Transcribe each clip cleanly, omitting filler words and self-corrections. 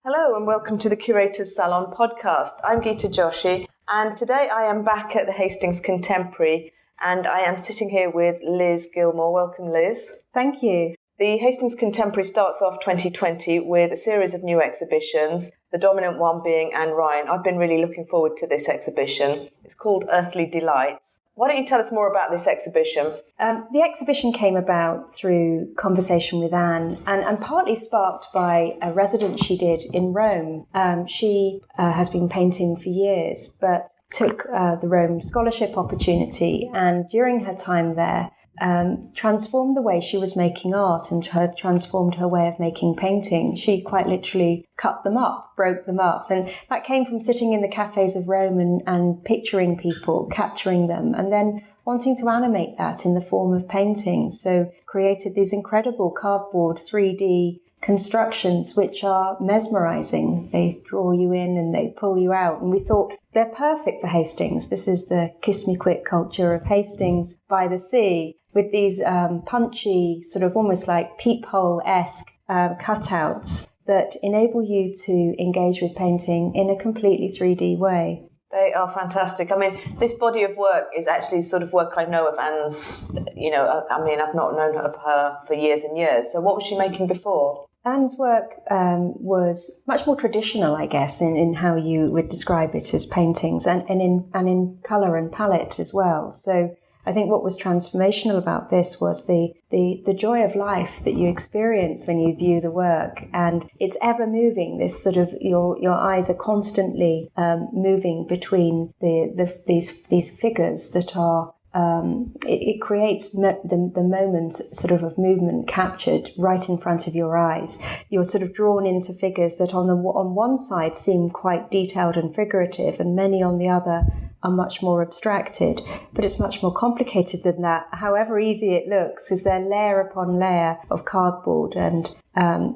Hello and welcome to the Curator's Salon podcast. I'm Geeta Joshi and today I am back at the Hastings Contemporary and I am sitting here with Liz Gilmore. Welcome, Liz. Thank you. The Hastings Contemporary starts off 2020 with a series of new exhibitions, the dominant one being Anne Ryan. I've been really looking forward to this exhibition. It's called Earthly Delites. Why don't you tell us more about this exhibition? The exhibition came about through conversation with Anne and partly sparked by a residence she did in Rome. She has been painting for years, but took the Rome scholarship opportunity, and during her time there, transformed the way she was making art and transformed her way of making painting. She quite literally cut them up, broke them up. And that came from sitting in the cafes of Rome and picturing people, capturing them, and then wanting to animate that in the form of painting. So created these incredible cardboard 3D constructions which are mesmerizing. They draw you in and they pull you out. And we thought they're perfect for Hastings. This is the kiss me quick culture of Hastings by the sea, with these punchy, sort of almost like peephole-esque cutouts that enable you to engage with painting in a completely 3D way. They are fantastic. I mean, this body of work is actually sort of work I know of Anne's, I've not known of her for years and years. So what was she making before? Anne's work was much more traditional, I guess, in how you would describe it as paintings and in colour and palette as well. So I think what was transformational about this was the joy of life that you experience when you view the work, and it's ever moving. This sort of your eyes are constantly moving between these figures that are. It creates the moment sort of movement captured right in front of your eyes. You're sort of drawn into figures that on one side seem quite detailed and figurative, and many on the other are much more abstracted. But it's much more complicated than that, however easy it looks, because they're layer upon layer of cardboard and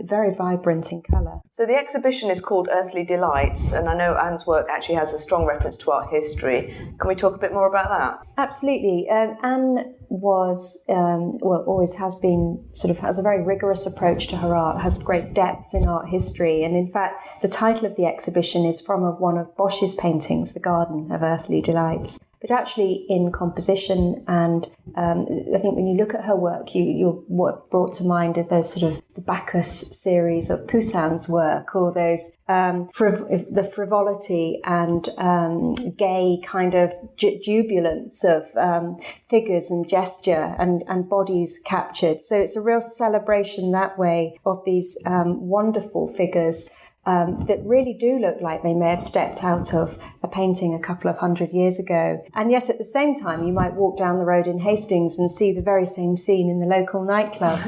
very vibrant in colour. So the exhibition is called Earthly Delights, and I know Anne's work actually has a strong reference to art history. Can we talk a bit more about that? Absolutely. Anne was, always has been, sort of has a very rigorous approach to her art, has great depth in art history. And in fact, the title of the exhibition is from one of Bosch's paintings, The Garden of Earthly Delights. But actually in composition, and I think when you look at her work, you're what brought to mind is those sort of the Bacchus series of Poussin's work, or those the frivolity and gay kind of jubilance of figures and gesture and bodies captured. So it's a real celebration that way of these wonderful figures that really do look like they may have stepped out of a painting a couple of 100 years ago. And yet at the same time, you might walk down the road in Hastings and see the very same scene in the local nightclub.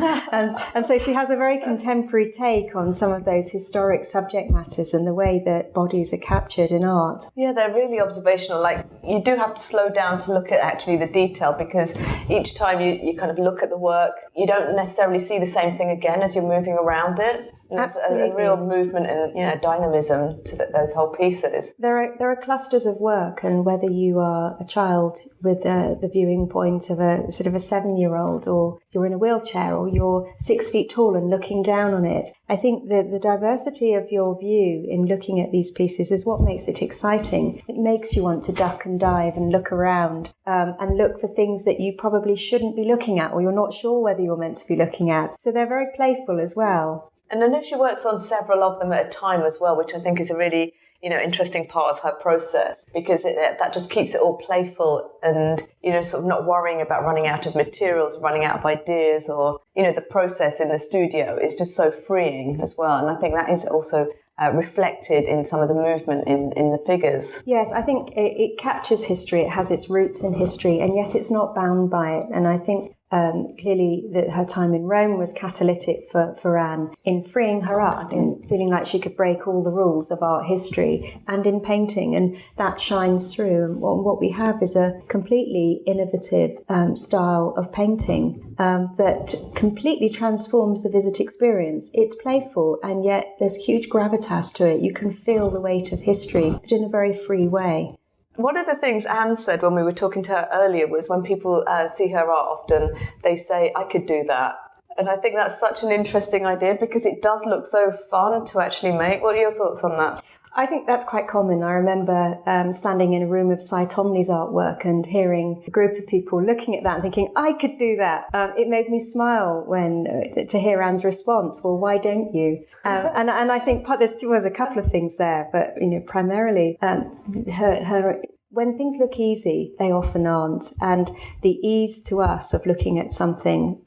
and so she has a very contemporary take on some of those historic subject matters and the way that bodies are captured in art. Yeah, they're really observational. Like, you do have to slow down to look at actually the detail, because each time you kind of look at the work, you don't necessarily see the same thing again as you're moving around it. There's a real movement and dynamism to those whole pieces. There are clusters of work, and whether you are a child with the viewing point of a sort of a 7-year-old, or you're in a wheelchair, or you're 6 feet tall and looking down on it, I think that the diversity of your view in looking at these pieces is what makes it exciting. It makes you want to duck and dive and look around and look for things that you probably shouldn't be looking at, or you're not sure whether you're meant to be looking at. So they're very playful as well. And I know she works on several of them at a time as well, which I think is a really, interesting part of her process, because that just keeps it all playful and, sort of not worrying about running out of materials, running out of ideas, or, the process in the studio is just so freeing as well. And I think that is also reflected in some of the movement in the figures. Yes, I think it captures history. It has its roots in history, and yet it's not bound by it. And I think clearly that her time in Rome was catalytic for Anne in freeing her up, in feeling like she could break all the rules of art history, and in painting, and that shines through. And what we have is a completely innovative style of painting that completely transforms the visit experience. It's playful, and yet there's huge gravitas to it. You can feel the weight of history, but in a very free way. One of the things Anne said when we were talking to her earlier was when people see her art often, they say, I could do that. And I think that's such an interesting idea because it does look so fun to actually make. What are your thoughts on that? I think that's quite common. I remember standing in a room of Cy Tomley's artwork and hearing a group of people looking at that and thinking, I could do that. It made me smile to hear Anne's response, well, why don't you? And I think there's a couple of things there, but primarily her when things look easy, they often aren't. And the ease to us of looking at something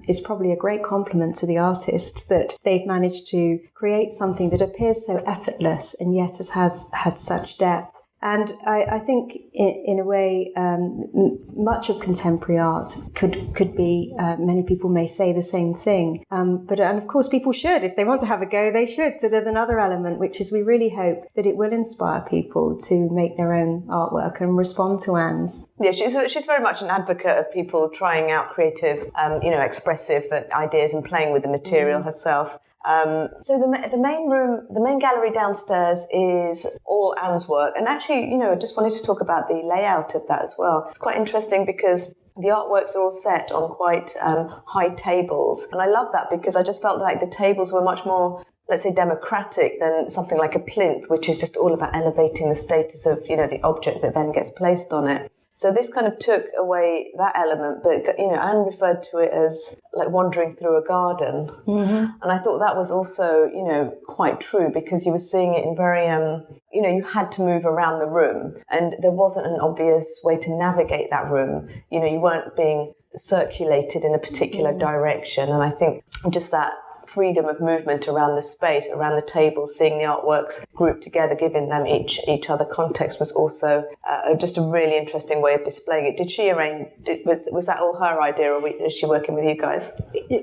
is probably a great compliment to the artist, that they've managed to create something that appears so effortless and yet has had such depth. And I think, in a way, much of contemporary art could be. Many people may say the same thing, but of course, people should, if they want to have a go, they should. So there's another element, which is we really hope that it will inspire people to make their own artwork and respond to Anne's. Yeah, she's very much an advocate of people trying out creative, expressive ideas and playing with the material herself. So the main gallery downstairs is all Anne's work, and actually, I just wanted to talk about the layout of that as well. It's quite interesting because the artworks are all set on quite high tables, and I love that because I just felt like the tables were much more, let's say, democratic than something like a plinth, which is just all about elevating the status of the object that then gets placed on it. So this kind of took away that element, but, Anne referred to it as like wandering through a garden. Mm-hmm. And I thought that was also, quite true, because you were seeing it in very, you had to move around the room, and there wasn't an obvious way to navigate that room. You weren't being circulated in a particular direction. And I think just that freedom of movement around the space, around the table, seeing the artworks grouped together, giving them each other context, was also just a really interesting way of displaying it. Did she arrange? Was that all her idea, or is she working with you guys?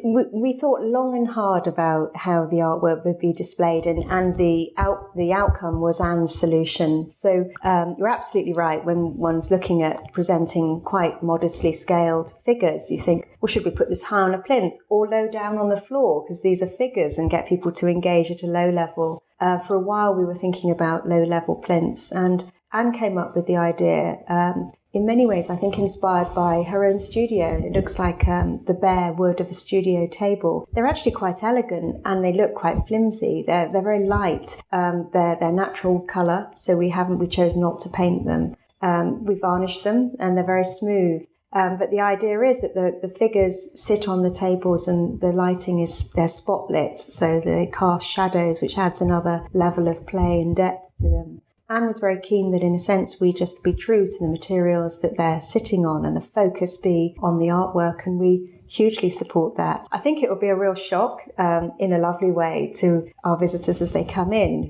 We thought long and hard about how the artwork would be displayed, and the outcome was Anne's solution. So you're absolutely right. When one's looking at presenting quite modestly scaled figures, you think, well, should we put this high on a plinth or low down on the floor? Because these are figures, and get people to engage at a low level. For a while, we were thinking about low-level plinths, and Anne came up with the idea, in many ways, I think, inspired by her own studio. It looks like the bare wood of a studio table. They're actually quite elegant, and they look quite flimsy. They're very light. They're natural colour, so we chose not to paint them. We varnished them, and they're very smooth. But the idea is that the figures sit on the tables, and the lighting they're spotlit, so they cast shadows, which adds another level of play and depth to them. Anne was very keen that, in a sense, we just be true to the materials that they're sitting on, and the focus be on the artwork, and we hugely support that. I think it will be a real shock, in a lovely way, to our visitors as they come in,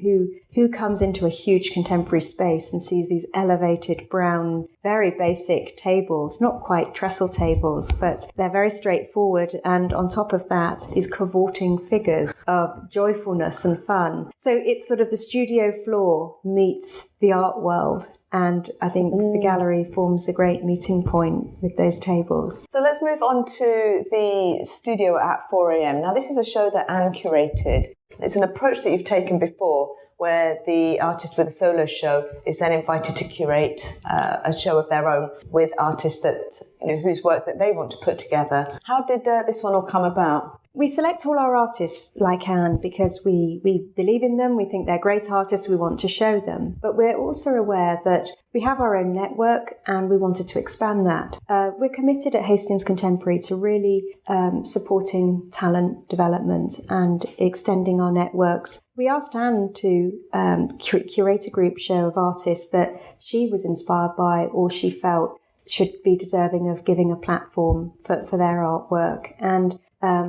who comes into a huge contemporary space and sees these elevated brown, very basic tables, not quite trestle tables, but they're very straightforward. And on top of that is cavorting figures of joyfulness and fun. So it's sort of the studio floor meets the art world. And I think the gallery forms a great meeting point with those tables. So let's move on to the studio at 4 a.m. Now, this is a show that Anne curated. It's an approach that you've taken before, where the artist with a solo show is then invited to curate a show of their own with artists that whose work that they want to put together. How did this one all come about? We select all our artists like Anne because we believe in them, we think they're great artists, we want to show them. But we're also aware that we have our own network and we wanted to expand that. We're committed at Hastings Contemporary to really supporting talent development and extending our networks. We asked Anne to curate a group show of artists that she was inspired by or she felt should be deserving of giving a platform for their artwork. And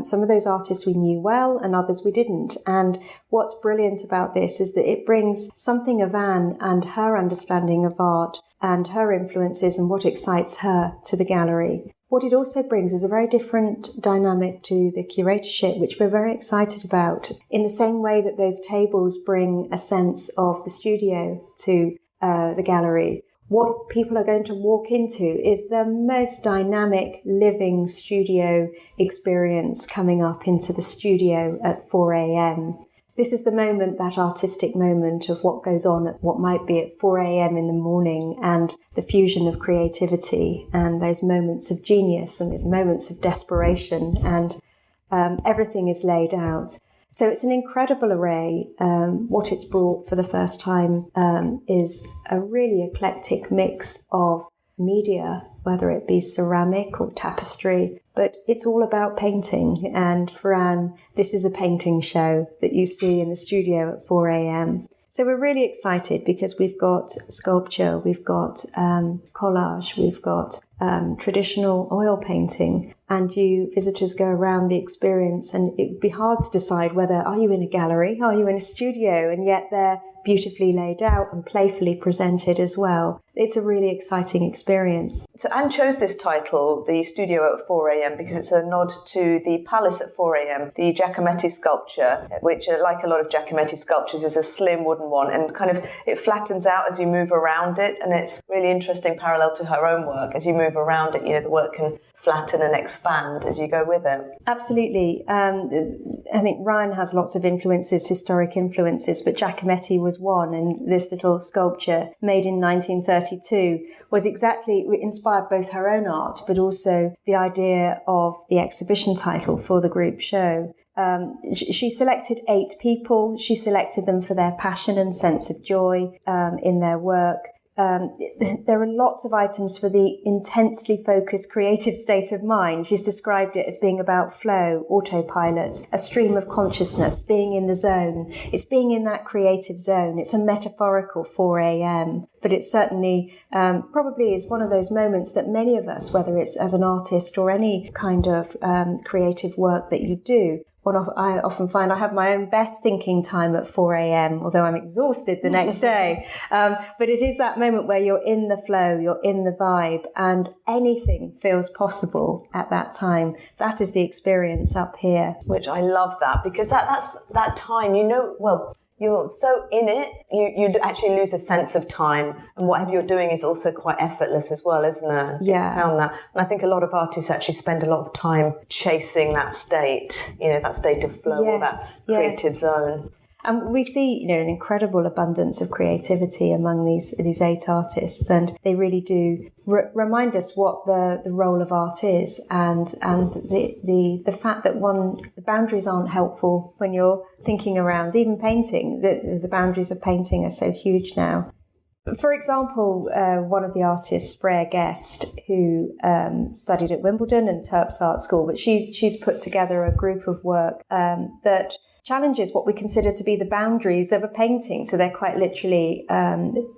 some of those artists we knew well and others we didn't. And what's brilliant about this is that it brings something of Anne and her understanding of art and her influences and what excites her to the gallery. What it also brings is a very different dynamic to the curatorship, which we're very excited about, in the same way that those tables bring a sense of the studio to the gallery. What people are going to walk into is the most dynamic, living studio experience coming up into the studio at 4 a.m. This is the moment, that artistic moment of what goes on at what might be at 4 a.m. in the morning, and the fusion of creativity and those moments of genius and those moments of desperation. And Everything is laid out. So it's an incredible array. What it's brought for the first time is a really eclectic mix of media, whether it be ceramic or tapestry, but it's all about painting. And for Anne, this is a painting show that you see in the studio at 4 a.m. So we're really excited because we've got sculpture, we've got collage, we've got traditional oil painting, and you visitors go around the experience and it'd be hard to decide whether are you in a gallery, are you in a studio, and yet they're beautifully laid out and playfully presented as well. It's a really exciting experience. So Anne chose this title, The Studio at 4 a.m, because it's a nod to the Palace at 4 a.m, the Giacometti sculpture, which, like a lot of Giacometti sculptures, is a slim wooden one, and kind of it flattens out as you move around it, and it's really interesting parallel to her own work. As you move around it, the work can flatten and expand as you go with it. Absolutely. I think Ryan has lots of influences, historic influences, but Giacometti was one, and this little sculpture made in 1932 was exactly inspired both her own art, but also the idea of the exhibition title for the group show. She selected 8 people. She selected them for their passion and sense of joy in their work. There are lots of items for the intensely focused creative state of mind. She's described it as being about flow, autopilot, a stream of consciousness, being in the zone. It's being in that creative zone. It's a metaphorical 4 a.m., but it certainly probably is one of those moments that many of us, whether it's as an artist or any kind of creative work that you do, I often find I have my own best thinking time at 4 a.m, although I'm exhausted the next day. But it is that moment where you're in the flow, you're in the vibe, and anything feels possible at that time. That is the experience up here. Which I love that, because that's that time, you're so in it, you actually lose a sense of time, and whatever you're doing is also quite effortless as well, isn't it? Yeah. I found that. And I think a lot of artists actually spend a lot of time chasing that state, that state of flow, or that creative zone. And we see, an incredible abundance of creativity among these 8 artists, and they really do remind us what the role of art is, and the fact that the boundaries aren't helpful when you're thinking around even painting. The boundaries of painting are so huge now. For example, one of the artists, Freya Guest, who studied at Wimbledon and Terps Art School, but she's put together a group of work that challenges what we consider to be the boundaries of a painting. So they're quite literally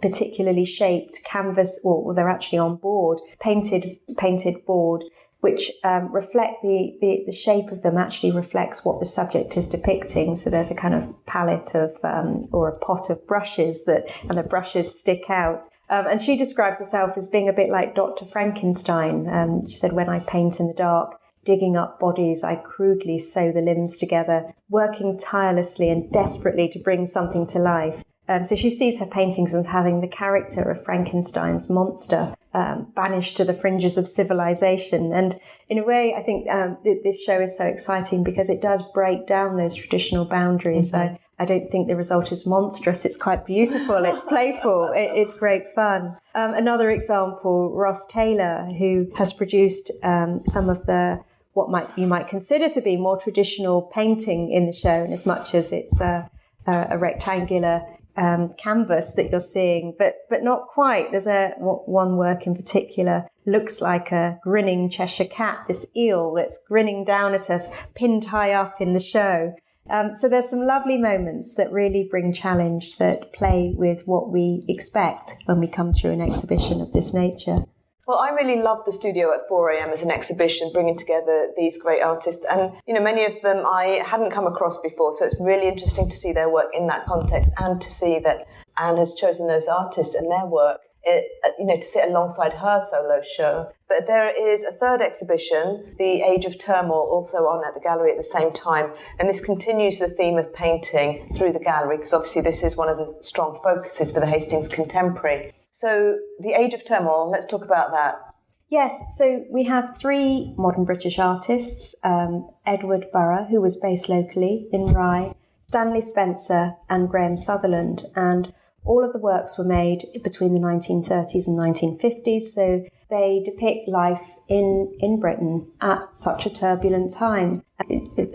particularly shaped canvas, or they're actually on board, painted board, which reflect the shape of them actually reflects what the subject is depicting. So there's a kind of palette of or a pot of brushes and the brushes stick out. And she describes herself as being a bit like Dr. Frankenstein. She said, "When I paint in the dark, digging up bodies, I crudely sew the limbs together, working tirelessly and desperately to bring something to life." So she sees her paintings as having the character of Frankenstein's monster, banished to the fringes of civilization. And in a way, I think this show is so exciting because it does break down those traditional boundaries. Mm-hmm. I don't think the result is monstrous. It's quite beautiful. It's playful. It's great fun. Another example, Ross Taylor, who has produced some of you might consider to be more traditional painting in the show, in as much as it's a rectangular canvas that you're seeing, but not quite. There's one work in particular looks like a grinning Cheshire cat, this eel that's grinning down at us, pinned high up in the show. So there's some lovely moments that really bring challenge, that play with what we expect when we come to an exhibition of this nature. Well, I really love the studio at 4 a.m. as an exhibition, bringing together these great artists. And, many of them I hadn't come across before. So it's really interesting to see their work in that context, and to see that Anne has chosen those artists and their work, to sit alongside her solo show. But there is a third exhibition, the Age of Turmoil, also on at the gallery at the same time. And this continues the theme of painting through the gallery, because obviously this is one of the strong focuses for the Hastings Contemporary. So the Age of Turmoil, let's talk about that. Yes, so we have 3 modern British artists, Edward Burrough, who was based locally in Rye, Stanley Spencer and Graham Sutherland, and all of the works were made between the 1930s and 1950s, so they depict life in Britain at such a turbulent time.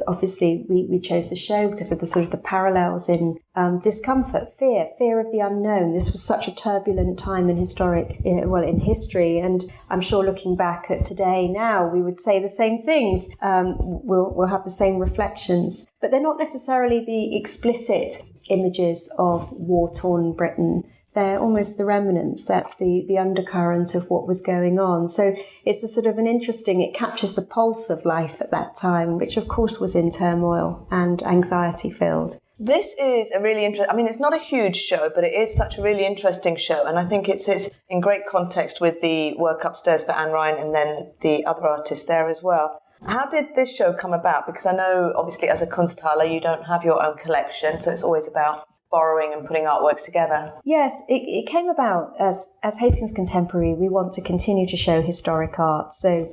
Obviously, we chose the show because of the sort of the parallels in discomfort, fear of the unknown. This was such a turbulent time in in history, and I'm sure looking back at today now, we would say the same things. We'll have the same reflections, but they're not necessarily the explicit images of war-torn Britain. They're almost the remnants. That's the undercurrent of what was going on. So it's a sort of it captures the pulse of life at that time, which of course was in turmoil and anxiety filled. This is a really interesting, it's not a huge show, but it is such a really interesting show. And I think it sits in great context with the work upstairs for Anne Ryan and then the other artists there as well. How did this show come about? Because I know, obviously, as a Kunsthalle, you don't have your own collection, so it's always about borrowing and putting artwork together. Yes, it came about as Hastings Contemporary. We want to continue to show historic art. So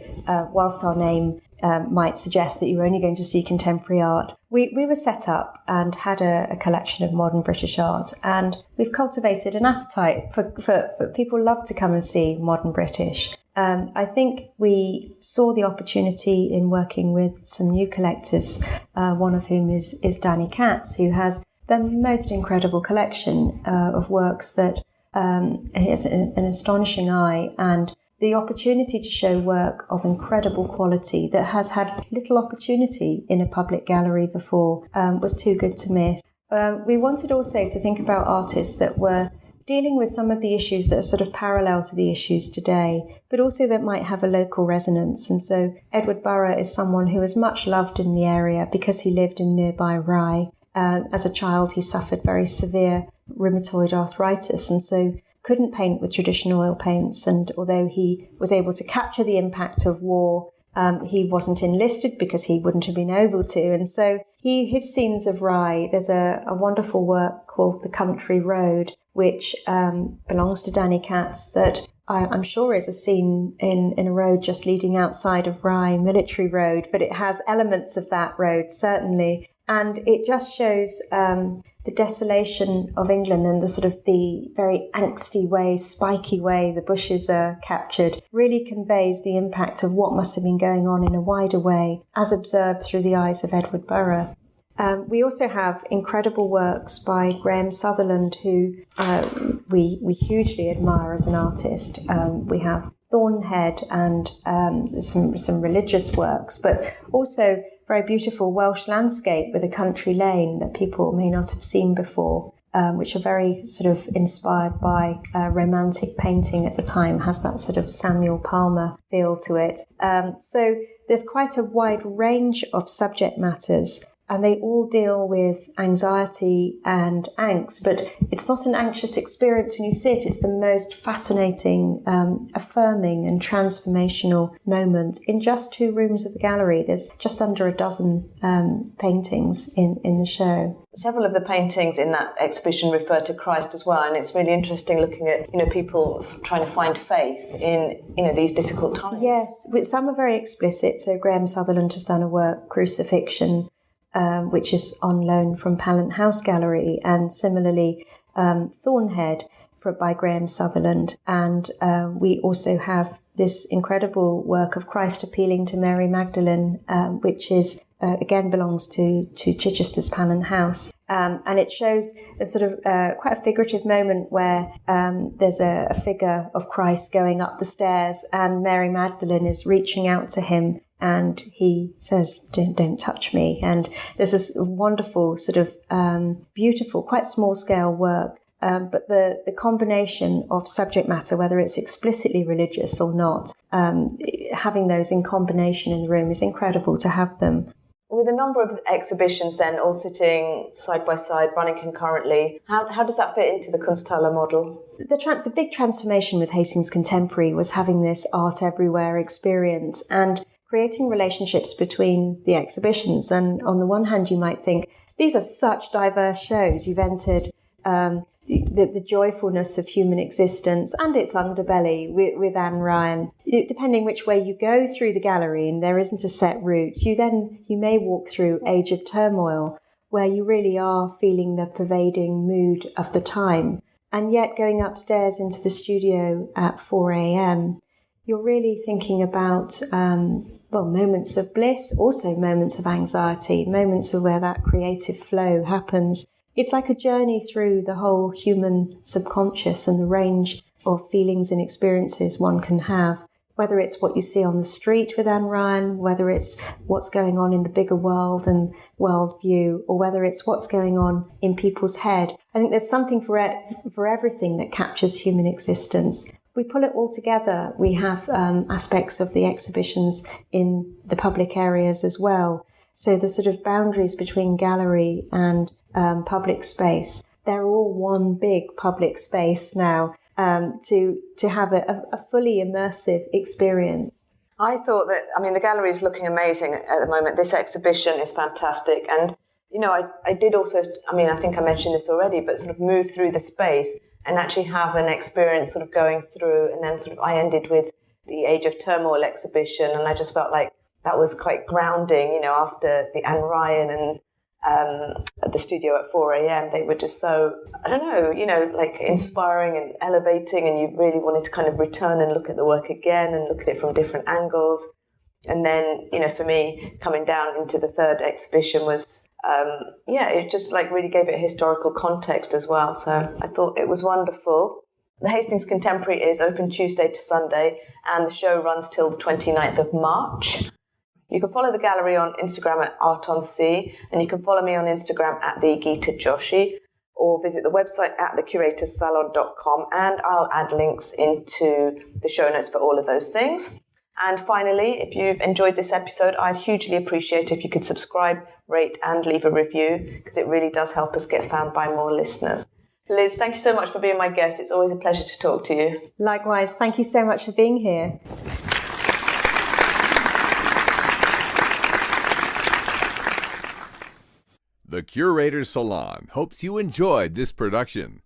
whilst our name might suggest that you're only going to see contemporary art, we were set up and had a collection of modern British art. And we've cultivated an appetite for people love to come and see modern British. I think we saw the opportunity in working with some new collectors, one of whom is Danny Katz, who has the most incredible collection of works that has an astonishing eye, and the opportunity to show work of incredible quality that has had little opportunity in a public gallery before was too good to miss. We wanted also to think about artists that were dealing with some of the issues that are sort of parallel to the issues today, but also that might have a local resonance. And so Edward Burrough is someone who is much loved in the area because he lived in nearby Rye. As a child, he suffered very severe rheumatoid arthritis and so couldn't paint with traditional oil paints. And although he was able to capture the impact of war, he wasn't enlisted because he wouldn't have been able to. And so his scenes of Rye, there's a wonderful work called The Country Road, which belongs to Danny Katz, that I'm sure is a scene in a road just leading outside of Rye, Military Road, but it has elements of that road, certainly. And it just shows the desolation of England and the sort of the very angsty way, spiky way the bushes are captured, really conveys the impact of what must have been going on in a wider way, as observed through the eyes of Edward Burrough. We also have incredible works by Graham Sutherland, who we hugely admire as an artist. We have Thornhead and some religious works, but also very beautiful Welsh landscape with a country lane that people may not have seen before, which are very sort of inspired by romantic painting at the time, has that sort of Samuel Palmer feel to it. So there's quite a wide range of subject matters, and they all deal with anxiety and angst, but it's not an anxious experience when you see it. It's the most fascinating, affirming and transformational moment. In just 2 rooms of the gallery, there's just under a dozen paintings in the show. Several of the paintings in that exhibition refer to Christ as well, and it's really interesting looking at people trying to find faith in these difficult times. Yes, some are very explicit. So Graham Sutherland has done a work, Crucifixion, which is on loan from Pallant House Gallery, and similarly Thornhead by Graham Sutherland. And we also have this incredible work of Christ appealing to Mary Magdalene, which is again belongs to Chichester's Pallant House. And it shows a sort of quite a figurative moment where there's a figure of Christ going up the stairs and Mary Magdalene is reaching out to him, and he says, don't touch me. And there's this wonderful sort of beautiful, quite small scale work. But the combination of subject matter, whether it's explicitly religious or not, having those in combination in the room is incredible to have them. With a number of exhibitions then all sitting side by side, running concurrently, how does that fit into the Kunsthalle model? The big transformation with Hastings Contemporary was having this art everywhere experience and creating relationships between the exhibitions. And on the one hand, you might think, these are such diverse shows. You've entered the joyfulness of human existence and its underbelly with Anne Ryan. Depending which way you go through the gallery, and there isn't a set route, you may walk through Age of Turmoil, where you really are feeling the pervading mood of the time. And yet going upstairs into the studio at 4 a.m., you're really thinking about, moments of bliss, also moments of anxiety, moments of where that creative flow happens. It's like a journey through the whole human subconscious and the range of feelings and experiences one can have, whether it's what you see on the street with Anne Ryan, whether it's what's going on in the bigger world and worldview, or whether it's what's going on in people's head. I think there's something for everything that captures human existence. We pull it all together. We have aspects of the exhibitions in the public areas as well. So the sort of boundaries between gallery and public space, they're all one big public space now, to have a fully immersive experience. I thought that, the gallery is looking amazing at the moment. This exhibition is fantastic. And, I did also, I think I mentioned this already, but sort of move through the space and actually have an experience sort of going through. And then sort of I ended with the Age of Turmoil exhibition. And I just felt like that was quite grounding, after the Anne Ryan and at the studio at 4 a.m. They were just so, like inspiring and elevating, and you really wanted to kind of return and look at the work again and look at it from different angles. And then, for me, coming down into the third exhibition was, it just like really gave it a historical context as well. So I thought it was wonderful. The Hastings Contemporary is open Tuesday to Sunday, and the show runs till the 29th of March. You can follow the gallery on Instagram at Art on Sea, and you can follow me on Instagram at the Geeta Joshi, or visit the website at thecuratorssalon.com, and I'll add links into the show notes for all of those things. And finally, if you've enjoyed this episode, I'd hugely appreciate if you could subscribe, rate, and leave a review, because it really does help us get found by more listeners. Liz, thank you so much for being my guest. It's always a pleasure to talk to you. Likewise, thank you so much for being here. The Curator's Salon hopes you enjoyed this production.